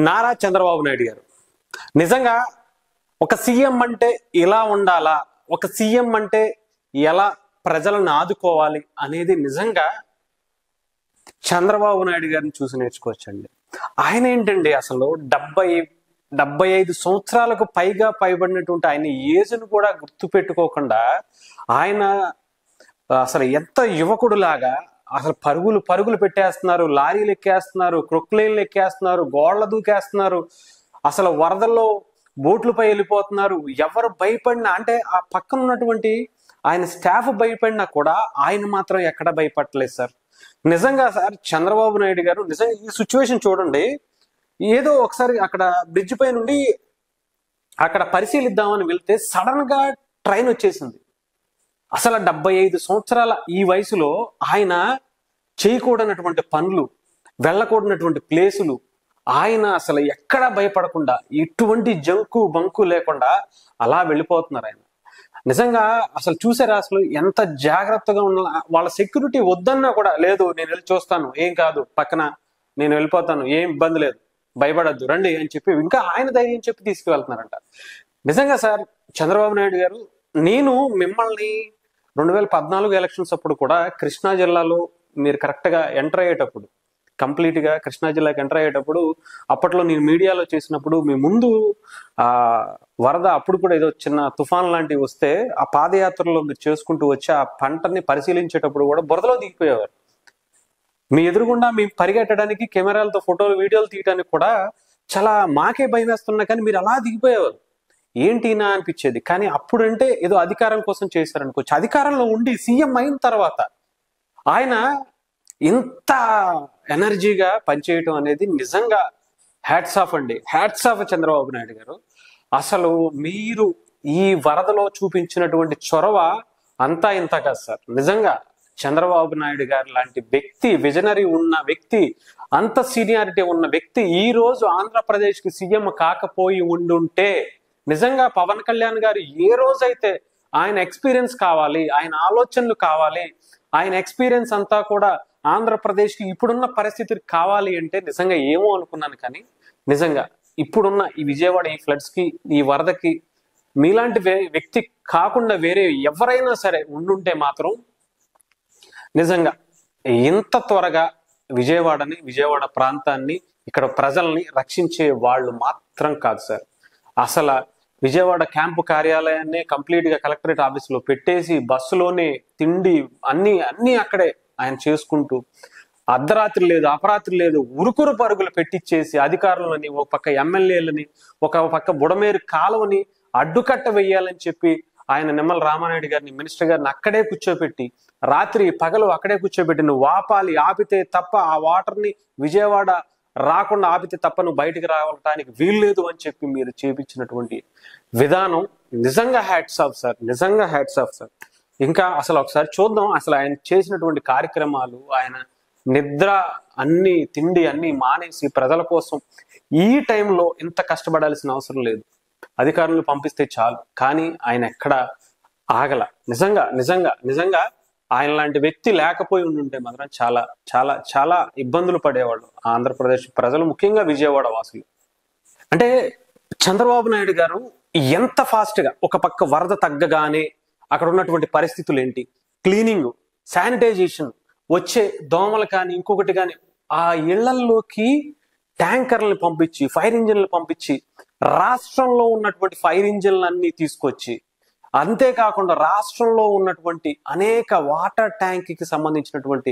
నారా చంద్రబాబు నాయుడు గారు నిజంగా ఒక సీఎం అంటే ఇలా ఉండాలా, ఒక సీఎం అంటే ఎలా ప్రజలను ఆదుకోవాలి అనేది నిజంగా చంద్రబాబు నాయుడు గారిని చూసి నేర్చుకోవచ్చండి. ఆయన ఏంటండి అసలు 75 సంవత్సరాలకు పైబడినటువంటి ఆయన ఏజ్ను కూడా గుర్తు పెట్టుకోకుండా ఆయన అసలు ఎంత యువకుడులాగా అసలు పరుగులు పెట్టేస్తున్నారు, లారీలు ఎక్కేస్తున్నారు, క్రొక్లైన్లు ఎక్కేస్తున్నారు, గోళ్ల దూకేస్తున్నారు, అసలు వరదల్లో బోట్లపై వెళ్ళిపోతున్నారు. ఎవరు భయపడినా అంటే ఆ పక్కన ఉన్నటువంటి ఆయన స్టాఫ్ భయపడినా కూడా ఆయన మాత్రం ఎక్కడ భయపడలేదు సార్. నిజంగా సార్ చంద్రబాబు నాయుడు గారు నిజంగా ఈ సిచ్యువేషన్ చూడండి. ఏదో ఒకసారి అక్కడ బ్రిడ్జ్ పై నుండి అక్కడ పరిశీలిద్దామని వెళ్తే సడన్ గా ట్రైన్ వచ్చేసింది. అసలు 75 సంవత్సరాల ఈ వయసులో ఆయన చేయకూడనటువంటి పనులు, వెళ్ళకూడనటువంటి ప్లేసులు, ఆయన అసలు ఎక్కడా భయపడకుండా ఎటువంటి జంకు బంకు లేకుండా అలా వెళ్ళిపోతున్నారు ఆయన. నిజంగా అసలు చూసారా అసలు ఎంత జాగ్రత్తగా ఉన్న వాళ్ళ సెక్యూరిటీ వద్దన్నా కూడా లేదు, నేను వెళ్ళి చూస్తాను, ఏం కాదు, పక్కన నేను వెళ్ళిపోతాను, ఏం ఇబ్బంది లేదు, భయపడద్దు, రండి అని చెప్పి ఇంకా ఆయన ధైర్యం చెప్పి తీసుకువెళ్తున్నారంట. నిజంగా సార్ చంద్రబాబు నాయుడు గారు, నేను మిమ్మల్ని 2014 ఎలక్షన్స్ అప్పుడు కూడా కృష్ణా జిల్లాలో మీరు కరెక్ట్ గా ఎంటర్ అయ్యేటప్పుడు, కంప్లీట్ గా కృష్ణా జిల్లాకి ఎంటర్ అయ్యేటప్పుడు అప్పట్లో నేను మీడియాలో చేసినప్పుడు మీ ముందు వరద అప్పుడు కూడా ఏదో చిన్న తుఫాన్ లాంటివి వస్తే ఆ పాదయాత్రలో మీరు చేసుకుంటూ వచ్చి ఆ పంటని పరిశీలించేటప్పుడు కూడా బురదలో దిగిపోయేవారు. మీ ఎదురుగుండా మేము పరిగెట్టడానికి కెమెరాలతో ఫోటోలు వీడియోలు తీయడానికి కూడా చాలా మాకే భయం వేస్తున్నా కానీ మీరు అలా దిగిపోయేవారు. ఏంటినా అనిపించేది. కానీ అప్పుడంటే ఏదో అధికారం కోసం చేశారనుకోవచ్చు. అధికారంలో ఉండి సీఎం అయిన తర్వాత ఆయన ఇంత ఎనర్జీగా పనిచేయటం అనేది నిజంగా హ్యాట్స్ ఆఫ్ అండి. హ్యాట్స్ ఆఫ్ చంద్రబాబు నాయుడు గారు. అసలు మీరు ఈ వరదలో చూపించినటువంటి చొరవ అంతా ఇంత కాదు సార్. నిజంగా చంద్రబాబు నాయుడు గారు లాంటి వ్యక్తి, విజనరీ ఉన్న వ్యక్తి, అంత సీనియారిటీ ఉన్న వ్యక్తి ఈ రోజు ఆంధ్రప్రదేశ్కి సీఎం కాకపోయి ఉండుంటే నిజంగా పవన్ కళ్యాణ్ గారు ఏ రోజైతే ఆయన ఎక్స్పీరియన్స్ కావాలి, ఆయన ఆలోచనలు కావాలి, ఆయన ఎక్స్పీరియన్స్ అంతా కూడా ఆంధ్రప్రదేశ్కి ఇప్పుడున్న పరిస్థితి కావాలి అంటే నిజంగా ఏమో అనుకున్నాను. కానీ నిజంగా ఇప్పుడున్న ఈ విజయవాడ ఈ ఫ్లడ్స్ కి, ఈ వరదకి మీలాంటి వ్యక్తి కాకుండా వేరే ఎవరైనా సరే ఉండుంటే మాత్రం నిజంగా ఇంత త్వరగా విజయవాడ ప్రాంతాన్ని, ఇక్కడ ప్రజల్ని రక్షించే వాళ్ళు మాత్రం కాదు సార్. అసలు విజయవాడ క్యాంపు కార్యాలయాన్ని కంప్లీట్ గా కలెక్టరేట్ ఆఫీసులో పెట్టేసి బస్సులోనే తిండి అన్ని అక్కడే ఆయన చేసుకుంటూ అర్ధరాత్రి లేదు, అపరాత్రి లేదు, ఉరుకురు పరుగులు పెట్టించేసి అధికారులని, ఒక పక్క ఎమ్మెల్యేలని, ఒక పక్క బుడమేరు కాలువని అడ్డుకట్ట వెయ్యాలని చెప్పి ఆయన నిమ్మల రామానాయుడు గారిని, మినిస్టర్ గారిని అక్కడే కూర్చోబెట్టి రాత్రి పగలు అక్కడే కూర్చోబెట్టి నువ్వు ఆపాలి, ఆపితే తప్ప ఆ వాటర్ని విజయవాడ రాకుండా ఆపితే తప్ప నువ్వు బయటికి రావడానికి వీల్లేదు అని చెప్పి మీరు చేపించినటువంటి విధానం నిజంగా హ్యాట్స్ ఆఫ్ సార్. నిజంగా హ్యాట్స్ ఆఫ్ సార్. ఇంకా అసలు ఒకసారి చూద్దాం అసలు ఆయన చేసినటువంటి కార్యక్రమాలు. ఆయన నిద్ర తిండి అన్ని మానేసి ప్రజల కోసం ఈ టైంలో ఇంత కష్టపడాల్సిన అవసరం లేదు, అధికారులను పంపిస్తే చాలు. కానీ ఆయన ఎక్కడ ఆగల. నిజంగా నిజంగా నిజంగా ఆయన లాంటి వ్యక్తి లేకపోయి ఉండుంటే మాత్రం చాలా చాలా చాలా ఇబ్బందులు పడేవాళ్ళు ఆంధ్రప్రదేశ్ ప్రజలు, ముఖ్యంగా విజయవాడ వాసులు. అంటే చంద్రబాబు నాయుడు గారు ఎంత ఫాస్ట్ గా ఒక పక్క వరద తగ్గగానే అక్కడ ఉన్నటువంటి పరిస్థితులు ఏంటి, క్లీనింగ్, శానిటైజేషన్, వచ్చే దోమలు కానీ ఇంకొకటి కానీ ఆ ఇళ్లల్లోకి ట్యాంకర్లను పంపించి, ఫైర్ ఇంజిన్లు పంపించి రాష్ట్రంలో ఉన్నటువంటి ఫైర్ ఇంజిన్లన్నీ తీసుకొచ్చి, అంతేకాకుండా రాష్ట్రంలో ఉన్నటువంటి అనేక వాటర్ ట్యాంక్ కి సంబంధించినటువంటి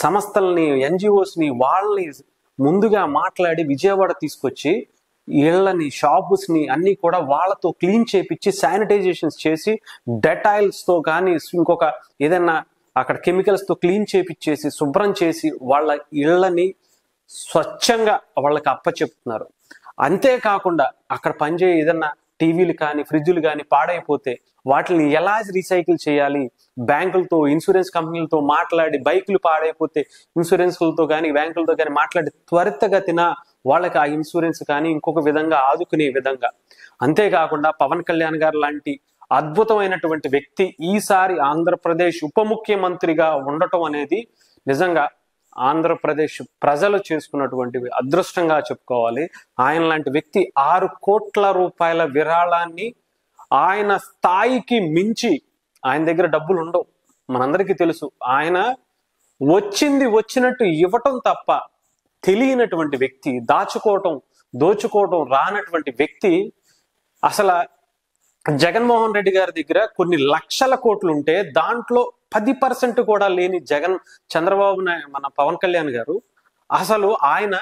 సంస్థల్ని, ఎన్జిఓస్ని వాళ్ళని ముందుగా మాట్లాడి విజయవాడ తీసుకొచ్చి ఇళ్లని, షాప్స్ని అన్ని కూడా వాళ్ళతో క్లీన్ చేపించి శానిటైజేషన్స్ చేసి డెటాయిల్స్ తో కానీ ఇంకొక ఏదైనా అక్కడ కెమికల్స్ తో క్లీన్ చేపించేసి శుభ్రం చేసి వాళ్ళ ఇళ్లని స్వచ్ఛంగా వాళ్ళకి అప్పచెప్తున్నారు. అంతేకాకుండా అక్కడ పనిచేయ ఏదన్నా టీవీలు కానీ ఫ్రిడ్జ్లు కానీ పాడైపోతే వాటిని ఎలా రీసైకిల్ చేయాలి, బ్యాంకులతో, ఇన్సూరెన్స్ కంపెనీలతో మాట్లాడి, బైకులు పాడైపోతే ఇన్సూరెన్స్లతో కానీ బ్యాంకులతో కానీ మాట్లాడి త్వరితగతిన వాళ్ళకి ఆ ఇన్సూరెన్స్ కానీ ఇంకొక విధంగా ఆదుకునే విధంగా. అంతేకాకుండా పవన్ కళ్యాణ్ గారు లాంటి అద్భుతమైనటువంటి వ్యక్తి ఈసారి ఆంధ్రప్రదేశ్ ఉప ముఖ్యమంత్రిగా ఉండటం అనేది నిజంగా ఆంధ్రప్రదేశ్ ప్రజలు చేసుకున్నటువంటి అదృష్టంగా చెప్పుకోవాలి. ఆయన లాంటి వ్యక్తి 6 కోట్ల రూపాయల విరాళాన్ని ఆయన స్థాయికి మించి, ఆయన దగ్గర డబ్బులు ఉండవు, మనందరికీ తెలుసు. ఆయన వచ్చింది వచ్చినట్టు ఇవ్వటం తప్ప తెలియనటువంటి వ్యక్తి, దాచుకోవటం దోచుకోవటం రానటువంటి వ్యక్తి. అసలు జగన్మోహన్ రెడ్డి గారి దగ్గర కొన్ని లక్షల కోట్లు ఉంటే దాంట్లో 10% కూడా లేని చంద్రబాబు నాయుడు, మన పవన్ కళ్యాణ్ గారు, అసలు ఆయన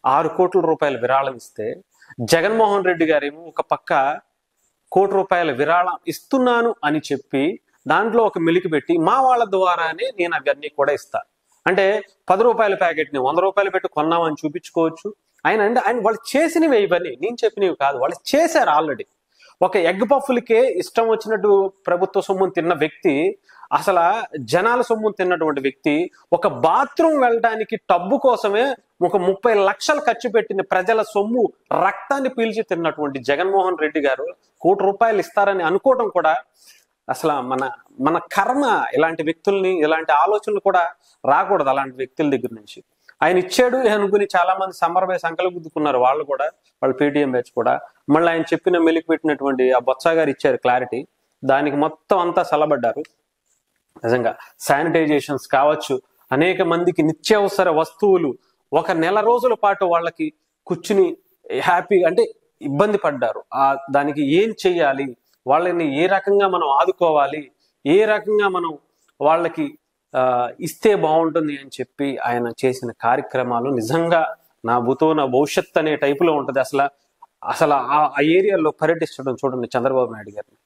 6 కోట్ల రూపాయల విరాళం ఇస్తే, జగన్మోహన్ రెడ్డి గారేమో ఒక పక్క ₹1 కోటి విరాళం ఇస్తున్నాను అని చెప్పి దాంట్లో ఒక మెలికి పెట్టి మా వాళ్ళ ద్వారానే నేను అవన్నీ కూడా ఇస్తా అంటే ₹10 ప్యాకెట్ని ₹100 పెట్టి కొన్నామని చూపించుకోవచ్చు. ఆయన వాళ్ళు చేసినవి ఇవన్నీ, నేను చెప్పినవి కాదు, వాళ్ళు చేశారు ఆల్రెడీ. ఒక ఎగ్ పఫ్లకే ఇష్టం వచ్చినట్టు ప్రభుత్వ సొమ్మును తిన్న వ్యక్తి, అసలు జనాల సొమ్మును తిన్నటువంటి వ్యక్తి, ఒక బాత్రూమ్ వెళ్ళడానికి టబ్బు కోసమే ఒక 30 లక్షలు ఖర్చు పెట్టిన ప్రజల సొమ్ము రక్తాన్ని పీల్చి తిన్నటువంటి జగన్మోహన్ రెడ్డి గారు ₹1 కోటి ఇస్తారని అనుకోవడం కూడా అసలు మన కర్మ. ఇలాంటి వ్యక్తుల్ని, ఇలాంటి ఆలోచనలు కూడా రాకూడదు అలాంటి వ్యక్తుల దగ్గర నుంచి. ఆయన ఇచ్చాడు అనుకుని చాలా మంది సంబరపై సంకలు గుద్దుకున్నారు, వాళ్ళు కూడా, వాళ్ళు పేటీఎం బ్యాచ్ కూడా. మళ్ళీ ఆయన చెప్పిన మెలికి పెట్టినటువంటి ఆ బొత్స గారు ఇచ్చారు క్లారిటీ, దానికి మొత్తం అంతా సలబడ్డారు. నిజంగా శానిటైజేషన్స్ కావచ్చు, అనేక మందికి నిత్యావసర వస్తువులు 1 నెల రోజుల పాటు వాళ్ళకి కూర్చుని హ్యాపీ అంటే ఇబ్బంది పడ్డారు. దానికి ఏం చెయ్యాలి, వాళ్ళని ఏ రకంగా మనం ఆదుకోవాలి, ఏ రకంగా మనం వాళ్ళకి ఇస్తే బాగుంటుంది అని చెప్పి ఆయన చేసిన కార్యక్రమాలు నిజంగా నా భవిష్యత్ అనే టైపులో ఉంటుంది. అసలు ఆ ఏరియాలో పర్యటించడం చూడండి చంద్రబాబు నాయుడు గారిని.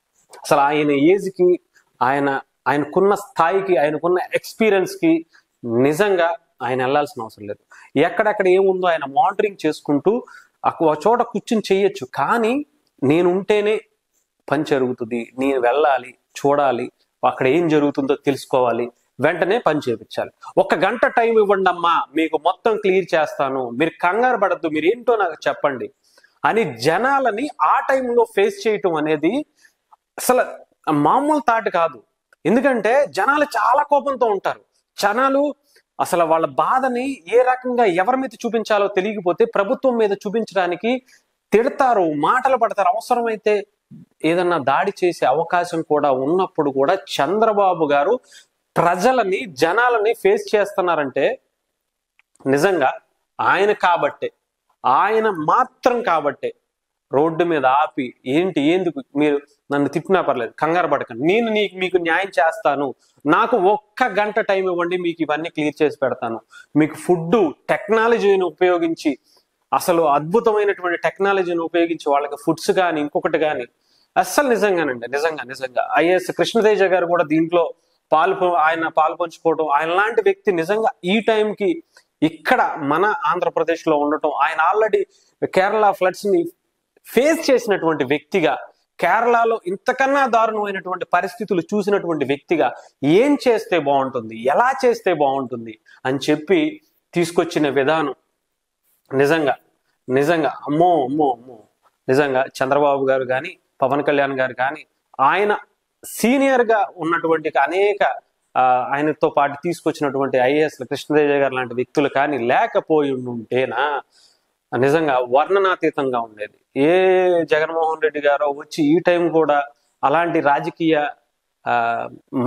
అసలు ఆయన ఏజ్కి, ఆయనకున్న స్థాయికి, ఆయనకున్న ఎక్స్పీరియన్స్కి నిజంగా ఆయన వెళ్ళాల్సిన అవసరం లేదు. ఎక్కడెక్కడ ఏముందో ఆయన మానిటరింగ్ చేసుకుంటూ ఒక చోట కూర్చుని చెయ్యొచ్చు. కానీ నేను ఉంటేనే పని జరుగుతుంది, నేను వెళ్ళాలి, చూడాలి, అక్కడ ఏం జరుగుతుందో తెలుసుకోవాలి, వెంటనే పని చేయించాలి. 1 గంట టైం ఇవ్వండి అమ్మా, మీకు మొత్తం క్లియర్ చేస్తాను, మీరు కంగారు పడద్దు, మీరు ఏంటో నాకు చెప్పండి అని జనాలని ఆ టైంలో ఫేస్ చేయటం అనేది అసలు మామూలు తాట కాదు. ఎందుకంటే జనాలు చాలా కోపంతో ఉంటారు. జనాలు అసలు వాళ్ళ బాధని ఏ రకంగా ఎవరి మీద చూపించాలో తెలియకపోతే ప్రభుత్వం మీద చూపించడానికి తిడతారు, మాటలు పడతారు. అవసరమైతే ఏదన్నా దాడి చేసే అవకాశం కూడా ఉన్నప్పుడు కూడా చంద్రబాబు గారు ప్రజలని, జనాలని ఫేస్ చేస్తున్నారంటే నిజంగా ఆయన కాబట్టే, ఆయన మాత్రం కాబట్టే రోడ్డు మీద ఆపి ఎందుకు మీరు నన్ను తిట్టినా పర్లేదు, కంగారు పడకండి, నేను మీకు న్యాయం చేస్తాను, నాకు 1 గంట టైం ఇవ్వండి, మీకు ఇవన్నీ క్లియర్ చేసి పెడతాను, మీకు ఫుడ్ టెక్నాలజీని ఉపయోగించి, అసలు అద్భుతమైనటువంటి టెక్నాలజీని ఉపయోగించి వాళ్ళకి ఫుడ్స్ కానీ ఇంకొకటి కానీ అస్సలు నిజంగానండి, నిజంగా ఐఏఎస్ కృష్ణతేజ గారు కూడా దీంట్లో ఆయన పాలు పంచుకోవడం, ఆయన లాంటి వ్యక్తి నిజంగా ఈ టైంకి ఇక్కడ మన ఆంధ్రప్రదేశ్లో ఉండటం, ఆయన ఆల్రెడీ కేరళ ఫ్లడ్స్ ని ఫేస్ చేసినటువంటి వ్యక్తిగా, కేరళలో ఇంతకన్నా దారుణమైనటువంటి పరిస్థితులు చూసినటువంటి వ్యక్తిగా ఏం చేస్తే బాగుంటుంది, ఎలా చేస్తే బాగుంటుంది అని చెప్పి తీసుకొచ్చిన విధానం నిజంగా అమ్మో నిజంగా చంద్రబాబు గారు కానీ, పవన్ కళ్యాణ్ గారు కానీ, ఆయన సీనియర్ గా ఉన్నటువంటి అనేక ఆయనతో పాటు తీసుకొచ్చినటువంటి ఐఏఎస్ కృష్ణతేజ గారు లాంటి వ్యక్తులు కానీ లేకపోయి ఉంటేనా నిజంగా వర్ణనాతీతంగా ఉండేది. ఏ జగన్మోహన్ రెడ్డి గారో వచ్చి ఈ టైం కూడా అలాంటి రాజకీయ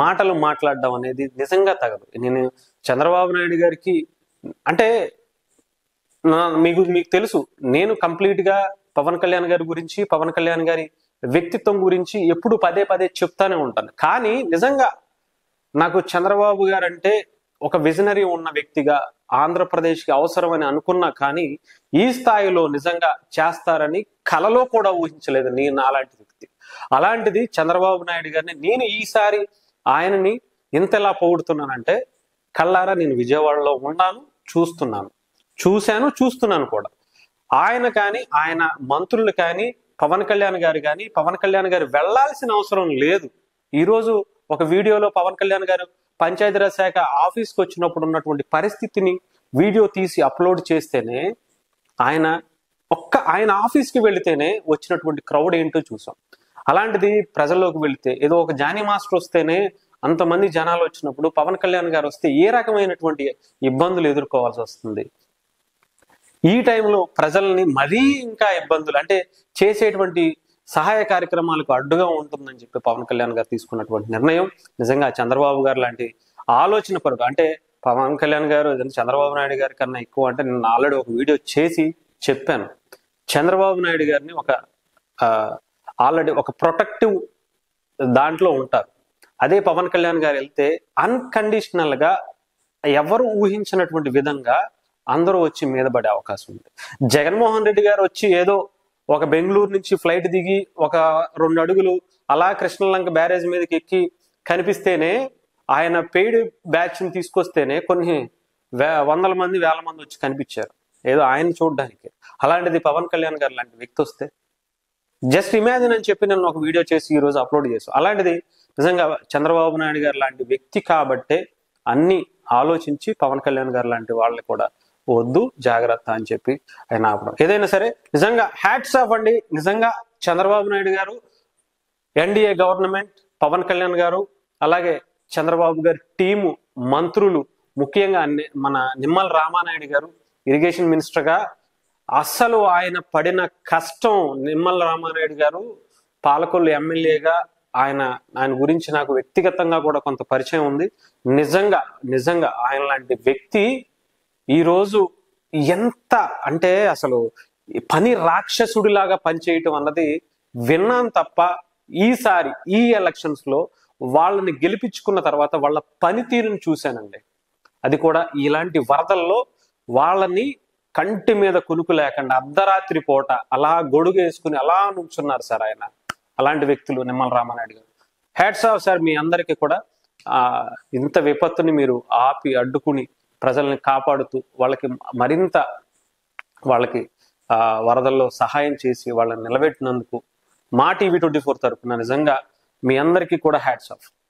మాటలు మాట్లాడడం అనేది నిజంగా తగదు. నేను చంద్రబాబు నాయుడు గారికి అంటే మీకు తెలుసు, నేను కంప్లీట్ గా పవన్ కళ్యాణ్ గారి గురించి, పవన్ కళ్యాణ్ గారి వ్యక్తిత్వం గురించి ఎప్పుడు పదే చెప్తానే ఉంటాను. కానీ నిజంగా నాకు చంద్రబాబు గారు అంటే ఒక విజనరీ ఉన్న వ్యక్తిగా, ఆంధ్రప్రదేశ్కి అవసరమని అనుకున్నా కానీ ఈ స్థాయిలో నిజంగా చేస్తారని కలలో కూడా ఊహించలేదు నేను అలాంటి వ్యక్తి. అలాంటిది చంద్రబాబు నాయుడు గారిని నేను ఈసారి ఆయనని ఇంతలా పొగుడుతున్నానంటే కళ్ళారా నేను విజయవాడలో ఉన్నాను, చూస్తున్నాను కూడా. ఆయన కానీ, ఆయన మంత్రులు కానీ, పవన్ కళ్యాణ్ గారు కానీ, పవన్ కళ్యాణ్ గారు వెళ్లాల్సిన అవసరం లేదు. ఈరోజు ఒక వీడియోలో పవన్ కళ్యాణ్ గారు పంచాయతీరాజ్ శాఖ ఆఫీస్కి వచ్చినప్పుడు ఉన్నటువంటి పరిస్థితిని వీడియో తీసి అప్లోడ్ చేస్తేనే, ఆయన ఆఫీస్కి వెళితేనే వచ్చినటువంటి క్రౌడ్ ఏంటో చూసాం. అలాంటిది ప్రజల్లోకి వెళితే ఏదో ఒక జానీ మాస్టర్ వస్తేనే అంతమంది జనాలు వచ్చినప్పుడు పవన్ కళ్యాణ్ గారు వస్తే ఏ రకమైనటువంటి ఇబ్బందులు ఎదుర్కోవాల్సి వస్తుంది? ఈ టైంలో ప్రజల్ని మరీ ఇంకా ఇబ్బందులు అంటే చేసేటువంటి సహాయ కార్యక్రమాలకు అడ్డుగా ఉంటుందని చెప్పి పవన్ కళ్యాణ్ గారు తీసుకున్నటువంటి నిర్ణయం నిజంగా చంద్రబాబు గారు లాంటి ఆలోచన పరుడు, అంటే పవన్ కళ్యాణ్ గారు చంద్రబాబు నాయుడు గారి కన్నా ఎక్కువ, అంటే నేను ఆల్రెడీ ఒక వీడియో చేసి చెప్పాను. చంద్రబాబు నాయుడు గారిని ఆల్రెడీ ఒక ప్రొటెక్టివ్ దాంట్లో ఉంటారు. అదే పవన్ కళ్యాణ్ గారు వెళ్తే అన్కండిషనల్ గా ఎవరు ఊహించినటువంటి విధంగా అందరూ వచ్చి మీద పడే అవకాశం ఉంది. జగన్మోహన్ రెడ్డి గారు వచ్చి ఏదో ఒక బెంగళూరు నుంచి ఫ్లైట్ దిగి ఒక 2 అడుగులు అలా కృష్ణలంక బ్యారేజ్ మీదకి ఎక్కి కనిపిస్తేనే, ఆయన పెయిడ్ బ్యాచ్ ని తీసుకొస్తేనే కొన్ని వందల మంది, వేల మంది వచ్చి కనిపించారు ఏదో ఆయన చూడడానికి. అలాంటిది పవన్ కళ్యాణ్ గారు లాంటి వ్యక్తి వస్తే జస్ట్ ఇమాజిన్ అని చెప్పి నేను ఒక వీడియో చేసి ఈ రోజు అప్లోడ్ చేశాను. అలాంటిది నిజంగా చంద్రబాబు నాయుడు గారు లాంటి వ్యక్తి కాబట్టే అన్ని ఆలోచించి పవన్ కళ్యాణ్ గారు లాంటి వాళ్ళని కూడా వద్దు, జాగ్రత్త అని చెప్పి ఆయన ఆపడం. ఏదైనా సరే నిజంగా హ్యాట్స్ ఆఫ్ అండి. నిజంగా చంద్రబాబు నాయుడు గారు, ఎన్డీఏ గవర్నమెంట్, పవన్ కళ్యాణ్ గారు, అలాగే చంద్రబాబు గారి టీము, మంత్రులు, ముఖ్యంగా మన నిమ్మల రామానాయుడు గారు ఇరిగేషన్ మినిస్టర్గా అస్సలు ఆయన పడిన కష్టం, నిమ్మల రామానాయుడు గారు పాలకొల్లు ఎమ్మెల్యేగా ఆయన గురించి నాకు వ్యక్తిగతంగా కూడా కొంత పరిచయం ఉంది. నిజంగా ఆయన లాంటి వ్యక్తి ఈరోజు ఎంత అంటే అసలు పని రాక్షసుడిలాగా పనిచేయటం అన్నది విన్నాను తప్ప, ఈసారి ఈ ఎలక్షన్స్ లో వాళ్ళని గెలిపించుకున్న తర్వాత వాళ్ళ పనితీరుని చూశానండి. అది కూడా ఇలాంటి వరదల్లో వాళ్ళని కంటి మీద కునుకు లేకుండా అర్ధరాత్రి పూట అలా గొడుగు వేసుకుని అలా నుంచున్నారు సార్ ఆయన. అలాంటి వ్యక్తులు నిమ్మల రామానాయుడు గారు. హ్యాట్స్ ఆఫ్ సార్ మీ అందరికీ కూడా. ఇంత విపత్తుని మీరు ఆపి అడ్డుకుని ప్రజల్ని కాపాడుతూ వాళ్ళకి వరదల్లో సహాయం చేసి వాళ్ళని నిలబెట్టినందుకు మా టీవీ 24 తరపున నిజంగా మీ అందరికీ కూడా హ్యాట్స్ ఆఫ్.